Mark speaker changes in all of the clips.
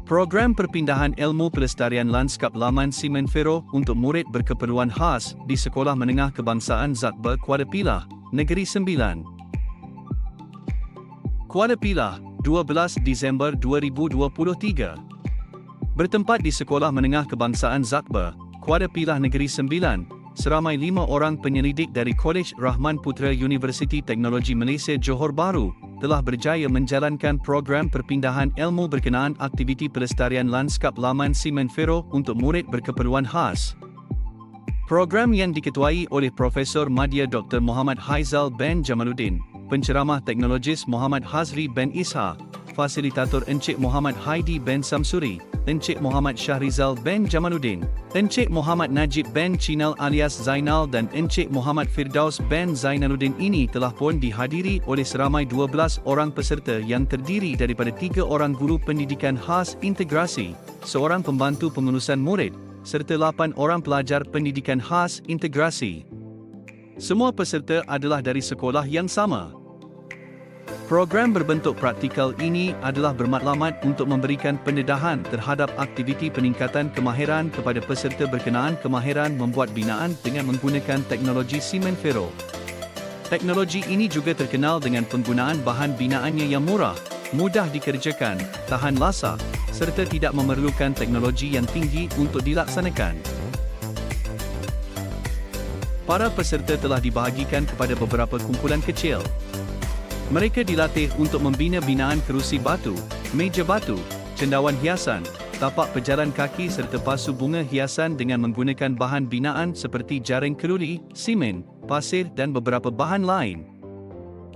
Speaker 1: Program Perpindahan Ilmu Pelestarian Lanskap Laman Semenfero untuk murid berkeperluan khas di Sekolah Menengah Kebangsaan Zakber Kuala Pilah, Negeri Sembilan. Kuala Pilah, 12 Disember 2023. Bertempat di Sekolah Menengah Kebangsaan Zakber, Kuala Pilah Negeri Sembilan, seramai 5 orang penyelidik dari Kolej Rahman Putra Universiti Teknologi Malaysia Johor Bahru telah berjaya menjalankan program perpindahan ilmu berkenaan aktiviti pelestarian lanskap laman Semenfero untuk murid berkeperluan khas. Program yang diketuai oleh Profesor Madya Dr. Muhammad Haizal bin Jamaluddin, penceramah teknologis Muhammad Hazri bin Isha, fasilitator Encik Muhammad Haidi bin Samsuri, Encik Muhammad Shahrizal bin Jamaluddin, Encik Muhammad Najib bin Chinal alias Zainal dan Encik Muhammad Firdaus bin Zainaluddin ini telah pun dihadiri oleh seramai 12 orang peserta yang terdiri daripada 3 orang guru pendidikan khas integrasi, seorang pembantu pengurusan murid, serta 8 orang pelajar pendidikan khas integrasi. Semua peserta adalah dari sekolah yang sama. Program berbentuk praktikal ini adalah bermatlamat untuk memberikan pendedahan terhadap aktiviti peningkatan kemahiran kepada peserta berkenaan kemahiran membuat binaan dengan menggunakan teknologi Semenfero. Teknologi ini juga terkenal dengan penggunaan bahan binaannya yang murah, mudah dikerjakan, tahan lasak, serta tidak memerlukan teknologi yang tinggi untuk dilaksanakan. Para peserta telah dibahagikan kepada beberapa kumpulan kecil. Mereka dilatih untuk membina binaan kerusi batu, meja batu, cendawan hiasan, tapak pejalan kaki serta pasu bunga hiasan dengan menggunakan bahan binaan seperti jaring keruli, simen, pasir dan beberapa bahan lain.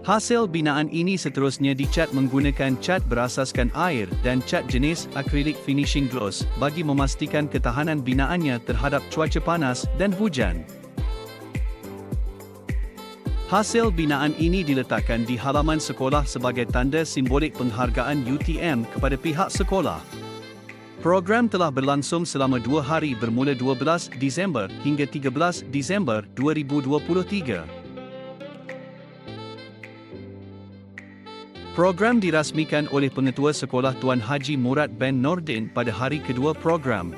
Speaker 1: Hasil binaan ini seterusnya dicat menggunakan cat berasaskan air dan cat jenis acrylic finishing gloss bagi memastikan ketahanan binaannya terhadap cuaca panas dan hujan. Hasil binaan ini diletakkan di halaman sekolah sebagai tanda simbolik penghargaan UTM kepada pihak sekolah. Program telah berlangsung selama 2 hari bermula 12 Disember hingga 13 Disember 2023. Program dirasmikan oleh Pengetua Sekolah Tuan Haji Murad bin Nordin pada hari kedua program.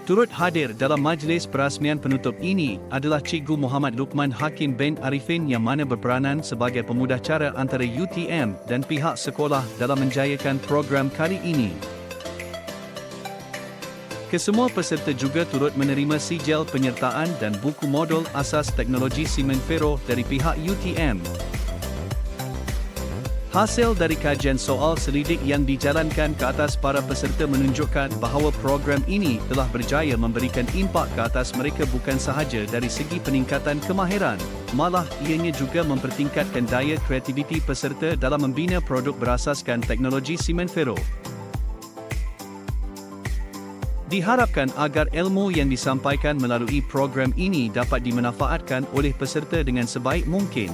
Speaker 1: Turut hadir dalam majlis perasmian penutup ini adalah Cikgu Muhammad Luqman Hakim bin Arifin yang mana berperanan sebagai pemudahcara antara UTM dan pihak sekolah dalam menjayakan program kali ini. Kesemua peserta juga turut menerima sijil penyertaan dan buku modul asas teknologi Semenfero dari pihak UTM. Hasil dari kajian soal selidik yang dijalankan ke atas para peserta menunjukkan bahawa program ini telah berjaya memberikan impak ke atas mereka bukan sahaja dari segi peningkatan kemahiran, malah ianya juga mempertingkatkan daya kreativiti peserta dalam membina produk berasaskan teknologi Semenfero. Diharapkan agar ilmu yang disampaikan melalui program ini dapat dimanfaatkan oleh peserta dengan sebaik mungkin.